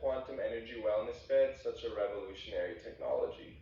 quantum energy wellness bed such a revolutionary technology?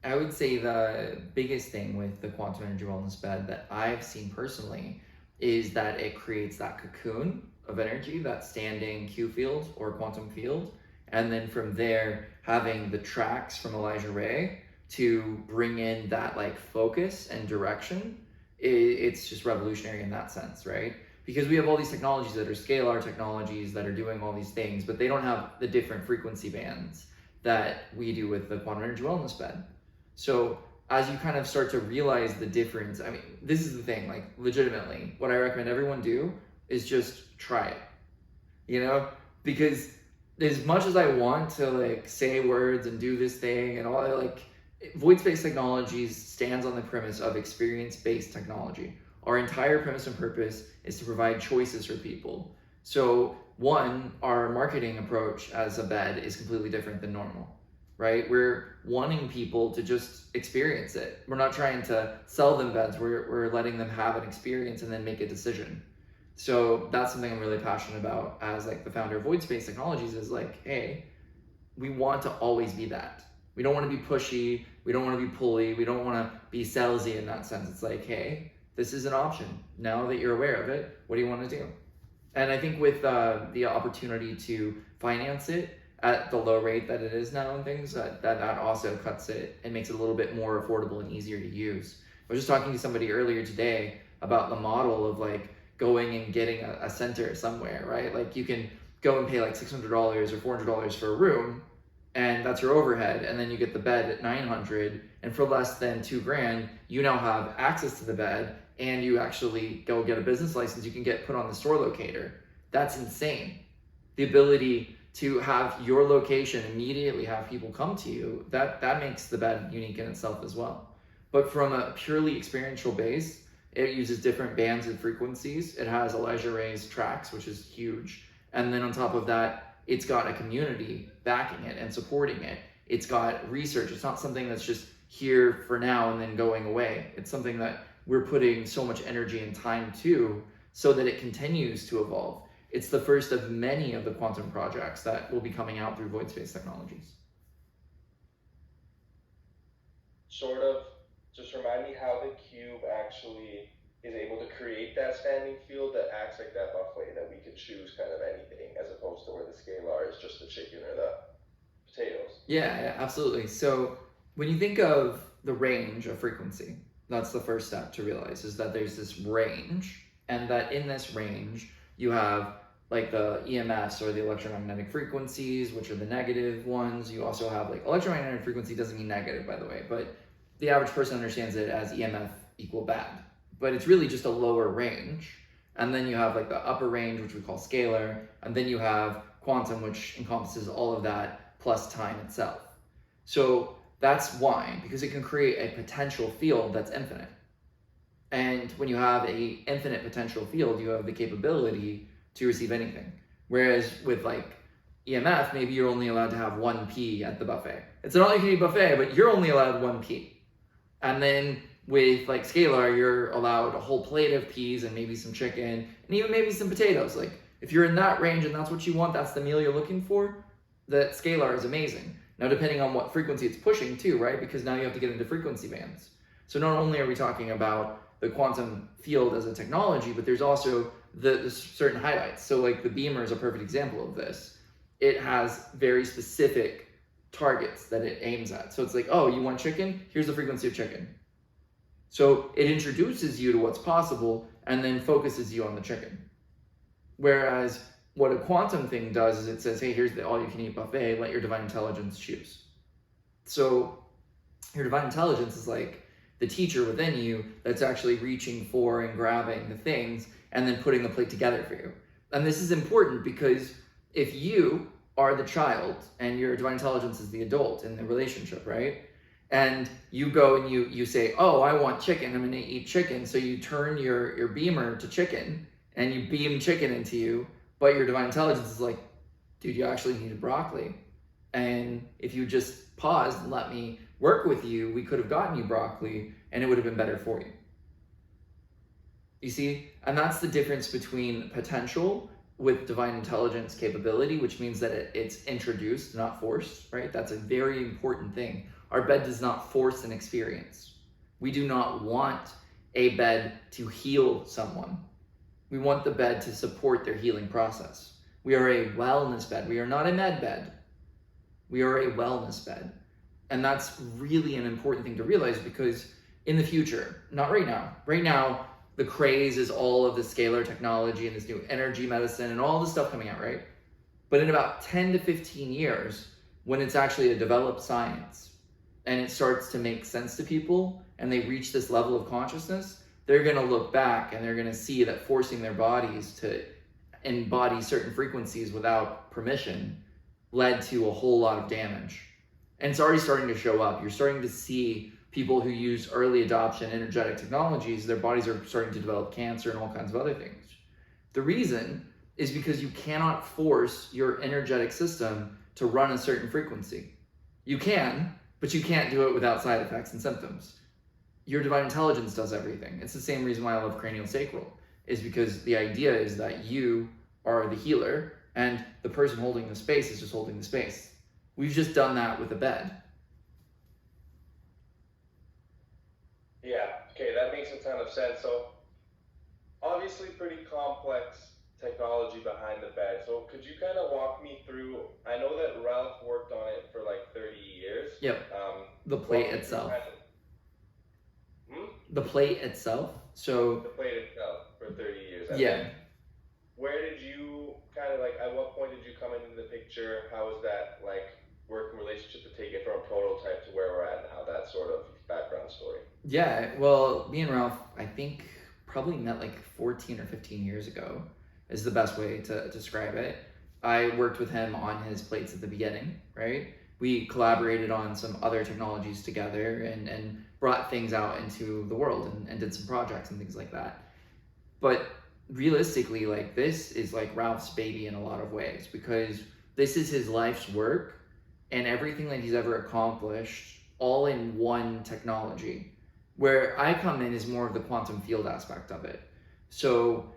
I would say the biggest thing with the quantum energy wellness bed that I've seen personally is that it creates that cocoon of energy, that standing Q field or quantum field. And then from there, having the tracks from Elijah Ray to bring in that like focus and direction, it's just revolutionary in that sense, right? Because we have all these technologies that are scalar technologies that are doing all these things, but they don't have the different frequency bands that we do with the quantum energy wellness bed. So as you kind of start to realize the difference, I mean, this is the thing, like legitimately, what I recommend everyone do is just try it, you know? Because as much as I want to like say words and do this thing and all, like void space technologies stands on the premise of experience-based technology. Our entire premise and purpose is to provide choices for people. So one, our marketing approach as a bed is completely different than normal, right? We're wanting people to just experience it. We're not trying to sell them beds. We're letting them have an experience and then make a decision. So that's something I'm really passionate about as like the founder of Void Space Technologies is like, hey, we want to always be that. We don't want to be pushy. We don't want to be pulley. We don't want to be salesy in that sense. It's like, hey, this is an option. Now that you're aware of it, what do you want to do? And I think with the opportunity to finance it at the low rate that it is now and things, that also cuts it and makes it a little bit more affordable and easier to use. I was just talking to somebody earlier today about the model of like going and getting a center somewhere, right? Like you can go and pay like $600 or $400 for a room, and that's your overhead, and then you get the bed at $900, and for less than $2,000 you now have access to the bed, and you actually go get a business license. You can get put on the store locator. That's insane. The ability to have your location immediately have people come to you, that makes the bed unique in itself as well. But from a purely experiential base, it uses different bands and frequencies. It has Elijah Ray's tracks, which is huge, and then on top of that, it's got a community backing it and supporting it. It's got research. It's not something that's just here for now and then going away. It's something that we're putting so much energy and time to so that it continues to evolve. It's the first of many of the quantum projects that will be coming out through Void Space Technologies. Sort of, just remind me how the cube actually is able to create that standing field that acts like that buffet that we could choose kind of anything as opposed to where the scalar is just the chicken or the potatoes. Yeah, absolutely. So when you think of the range of frequency, that's the first step to realize is that there's this range, and that in this range you have like the EMFs or the electromagnetic frequencies, which are the negative ones. You also have like electromagnetic frequency doesn't mean negative, by the way, but the average person understands it as EMF equal bad, but it's really just a lower range. And then you have like the upper range, which we call scalar, and then you have quantum, which encompasses all of that plus time itself. So that's why, because it can create a potential field that's infinite. And when you have a infinite potential field, you have the capability to receive anything. Whereas with like EMF, maybe you're only allowed to have 1p at the buffet. It's an all-you-can-eat buffet, but you're only allowed 1p. And then with like scalar, you're allowed a whole plate of peas and maybe some chicken and even maybe some potatoes. Like if you're in that range and that's what you want, that's the meal you're looking for, that scalar is amazing. Now, depending on what frequency it's pushing too, right? Because now you have to get into frequency bands. So not only are we talking about the quantum field as a technology, but there's also the certain highlights. So like the beamer is a perfect example of this. It has very specific targets that it aims at. So it's like, oh, you want chicken? Here's the frequency of chicken. So it introduces you to what's possible and then focuses you on the chicken. Whereas what a quantum thing does is it says, hey, here's the all-you-can-eat buffet, let your divine intelligence choose. So your divine intelligence is like the teacher within you that's actually reaching for and grabbing the things and then putting the plate together for you. And this is important because if you are the child and your divine intelligence is the adult in the relationship, right? And you go and you say, oh, I want chicken, I'm gonna eat chicken. So you turn your beamer to chicken and you beam chicken into you, but your divine intelligence is like, dude, you actually need broccoli. And if you just paused and let me work with you, we could have gotten you broccoli and it would have been better for you. You see? And that's the difference between potential with divine intelligence capability, which means that it's introduced, not forced, right? That's a very important thing. Our bed does not force an experience. We do not want a bed to heal someone. We want the bed to support their healing process. We are a wellness bed. We are not a med bed. We are a wellness bed. And that's really an important thing to realize, because in the future, not right now, the craze is all of the scalar technology and this new energy medicine and all this stuff coming out, right? But in about 10 to 15 years, when it's actually a developed science and it starts to make sense to people and they reach this level of consciousness, they're going to look back and they're going to see that forcing their bodies to embody certain frequencies without permission led to a whole lot of damage. And it's already starting to show up. You're starting to see people who use early adoption energetic technologies, their bodies are starting to develop cancer and all kinds of other things. The reason is because you cannot force your energetic system to run a certain frequency. You can, but you can't do it without side effects and symptoms. Your divine intelligence does everything. It's the same reason why I love cranial sacral, is because the idea is that you are the healer and the person holding the space is just holding the space. We've just done that with a bed. Yeah, okay, that makes a ton of sense. So, obviously, pretty complex technology behind the bed. So, could you kind of walk me through? I know that Ralph worked on it for like 30 years. Yep. The plate itself. The plate itself. So. The plate itself for 30 years. Yeah. Where did you kind of like? At what point did you come into the picture? How was that like working relationship to take it from a prototype to where we're at now? That sort of background story. Yeah, well, me and Ralph, I think, probably met like 14 or 15 years ago, is the best way to describe it. I worked with him on his plates at the beginning, right? We collaborated on some other technologies together and brought things out into the world and did some projects and things like that. But realistically, like, this is like Ralph's baby in a lot of ways, because this is his life's work and everything that he's ever accomplished all in one technology. Where I come in is more of the quantum field aspect of it. So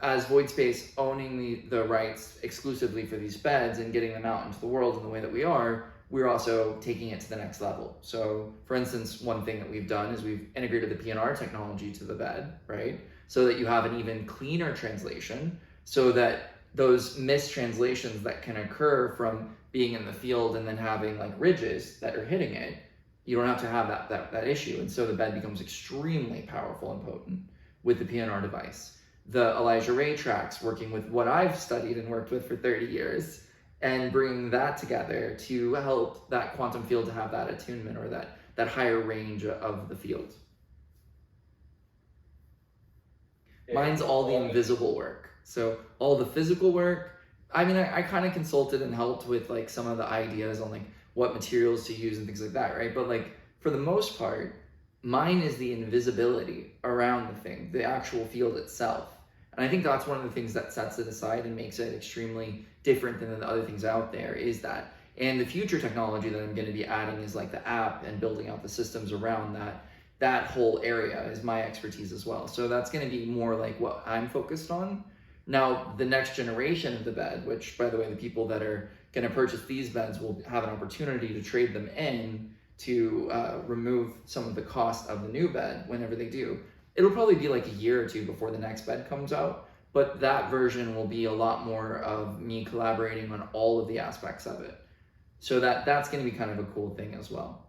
as Void Space owning the rights exclusively for these beds and getting them out into the world in the way that we are, we're also taking it to the next level. So for instance, one thing that we've done is we've integrated the PNR technology to the bed, right? So that you have an even cleaner translation, so that those mistranslations that can occur from being in the field and then having like ridges that are hitting it, you don't have to have that issue. And so the bed becomes extremely powerful and potent with the PNR device. The Elijah Ray tracks, working with what I've studied and worked with for 30 years, and bringing that together to help that quantum field to have that attunement or that higher range of the field. Yeah. Mine's all the invisible work. So all the physical work, I mean, I kind of consulted and helped with like some of the ideas on like what materials to use and things like that, right? But like for the most part, mine is the invisibility around the thing, the actual field itself. And I think that's one of the things that sets it aside and makes it extremely different than the other things out there, is that. And the future technology that I'm going to be adding is like the app and building out the systems around that whole area is my expertise as well. So that's going to be more like what I'm focused on. Now, the next generation of the bed, which by the way, the people that are going to purchase these beds will have an opportunity to trade them in to remove some of the cost of the new bed whenever they do. It'll probably be like a year or two before the next bed comes out, but that version will be a lot more of me collaborating on all of the aspects of it. So that's going to be kind of a cool thing as well.